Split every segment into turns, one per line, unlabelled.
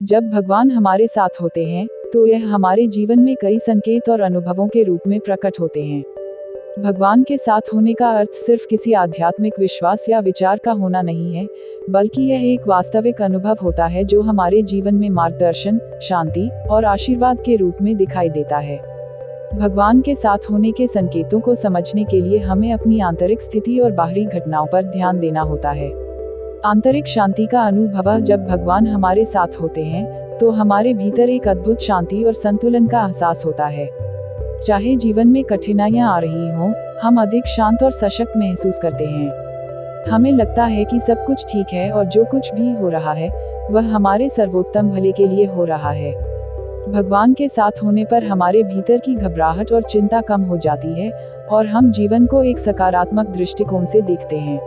जब भगवान हमारे साथ होते हैं, तो यह हमारे जीवन में कई संकेत और अनुभवों के रूप में प्रकट होते हैं। भगवान के साथ होने का अर्थ सिर्फ किसी आध्यात्मिक विश्वास या विचार का होना नहीं है, बल्कि यह एक वास्तविक अनुभव होता है जो हमारे जीवन में मार्गदर्शन, शांति और आशीर्वाद के रूप में दिखाई देता है। भगवान के साथ होने के संकेतों को समझने के लिए हमें अपनी आंतरिक स्थिति और बाहरी घटनाओं पर ध्यान देना होता है। आंतरिक शांति का अनुभव: जब भगवान हमारे साथ होते हैं, तो हमारे भीतर एक अद्भुत शांति और संतुलन का एहसास होता है। चाहे जीवन में कठिनाइयां आ रही हों, हम अधिक शांत और सशक्त महसूस करते हैं। हमें लगता है कि सब कुछ ठीक है और जो कुछ भी हो रहा है, वह हमारे सर्वोत्तम भले के लिए हो रहा है। भगवान के साथ होने पर हमारे भीतर की घबराहट और चिंता कम हो जाती है और हम जीवन को एक सकारात्मक दृष्टिकोण से देखते हैं।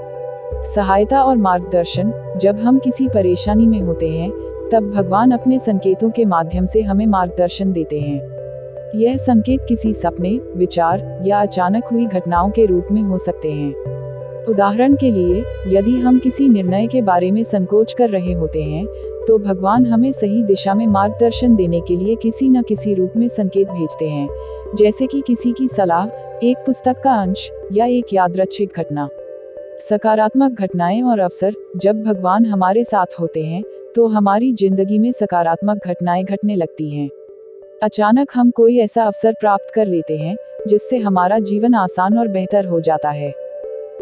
सहायता और मार्गदर्शन: जब हम किसी परेशानी में होते हैं, तब भगवान अपने संकेतों के माध्यम से हमें मार्गदर्शन देते हैं। यह संकेत किसी सपने, विचार या अचानक हुई घटनाओं के रूप में हो सकते हैं। उदाहरण के लिए, यदि हम किसी निर्णय के बारे में संकोच कर रहे होते हैं, तो भगवान हमें सही दिशा में मार्गदर्शन देने के लिए किसी न किसी रूप में संकेत भेजते हैं, जैसे कि किसी की सलाह, एक पुस्तक का अंश या एक यादृच्छिक घटना। सकारात्मक घटनाएं और अवसर: जब भगवान हमारे साथ होते हैं, तो हमारी जिंदगी में सकारात्मक घटनाएं घटने लगती हैं। अचानक हम कोई ऐसा अवसर प्राप्त कर लेते हैं, जिससे हमारा जीवन आसान और बेहतर हो जाता है।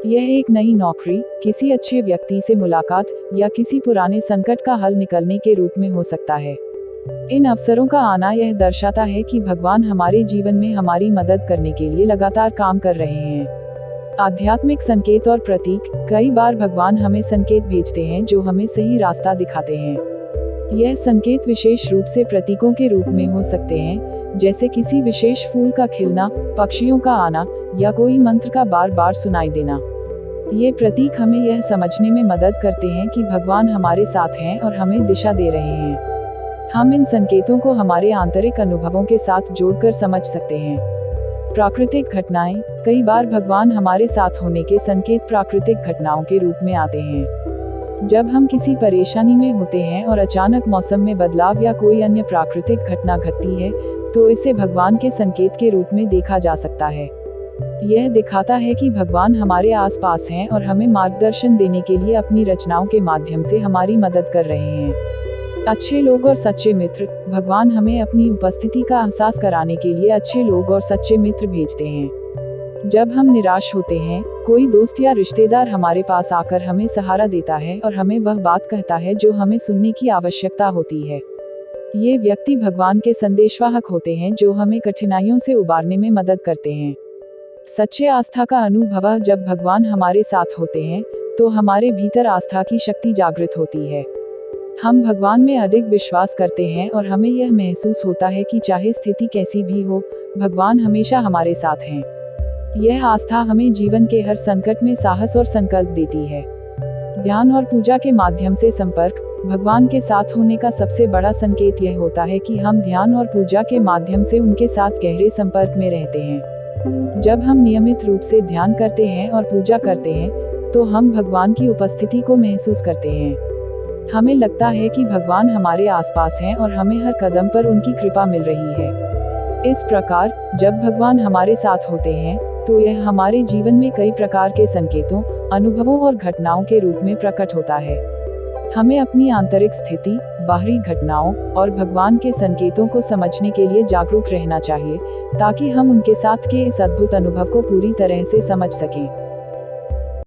यह एक नई नौकरी, किसी अच्छे व्यक्ति से मुलाकात या किसी पुराने संकट का हल निकलने के रूप में हो सकता है। इन अवसरों का आना यह दर्शाता है कि भगवान हमारे जीवन में हमारी मदद करने के लिए लगातार काम कर रहे हैं। आध्यात्मिक संकेत और प्रतीक: कई बार भगवान हमें संकेत भेजते हैं जो हमें सही रास्ता दिखाते हैं। यह संकेत विशेष रूप से प्रतीकों के रूप में हो सकते हैं, जैसे किसी विशेष फूल का खिलना, पक्षियों का आना या कोई मंत्र का बार बार सुनाई देना। ये प्रतीक हमें यह समझने में मदद करते हैं कि भगवान हमारे साथ हैं और हमें दिशा दे रहे हैं। हम इन संकेतों को हमारे आंतरिक अनुभवों के साथ जोड़कर समझ सकते हैं। प्राकृतिक घटनाएं: कई बार भगवान हमारे साथ होने के संकेत प्राकृतिक घटनाओं के रूप में आते हैं। जब हम किसी परेशानी में होते हैं और अचानक मौसम में बदलाव या कोई अन्य प्राकृतिक घटना घटती है, तो इसे भगवान के संकेत के रूप में देखा जा सकता है। यह दिखाता है कि भगवान हमारे आसपास हैं और हमें मार्गदर्शन देने के लिए अपनी रचनाओं के माध्यम से हमारी मदद कर रहे हैं। अच्छे लोग और सच्चे मित्र: भगवान हमें अपनी उपस्थिति का एहसास कराने के लिए अच्छे लोग और सच्चे मित्र भेजते हैं। जब हम निराश होते हैं, कोई दोस्त या रिश्तेदार हमारे पास आकर हमें सहारा देता है और हमें वह बात कहता है जो हमें सुनने की आवश्यकता होती है। ये व्यक्ति भगवान के संदेशवाहक होते हैं जो हमें कठिनाइयों से उबारने में मदद करते हैं। सच्चे आस्था का अनुभव: जब भगवान हमारे साथ होते हैं, तो हमारे भीतर आस्था की शक्ति जागृत होती है। हम भगवान में अधिक विश्वास करते हैं और हमें यह महसूस होता है कि चाहे स्थिति कैसी भी हो, भगवान हमेशा हमारे साथ हैं। यह आस्था हमें जीवन के हर संकट में साहस और संकल्प देती है। ध्यान और पूजा के माध्यम से संपर्क: भगवान के साथ होने का सबसे बड़ा संकेत यह होता है कि हम ध्यान और पूजा के माध्यम से उनके साथ गहरे संपर्क में रहते हैं। जब हम नियमित रूप से ध्यान करते हैं और पूजा करते हैं, तो हम भगवान की उपस्थिति को महसूस करते हैं। हमें लगता है कि भगवान हमारे आसपास हैं और हमें हर कदम पर उनकी कृपा मिल रही है। इस प्रकार, जब भगवान हमारे साथ होते हैं, तो यह हमारे जीवन में कई प्रकार के संकेतों, अनुभवों और घटनाओं के रूप में प्रकट होता है। हमें अपनी आंतरिक स्थिति, बाहरी घटनाओं और भगवान के संकेतों को समझने के लिए जागरूक रहना चाहिए, ताकि हम उनके साथ के इस अद्भुत अनुभव को पूरी तरह से समझ सकें।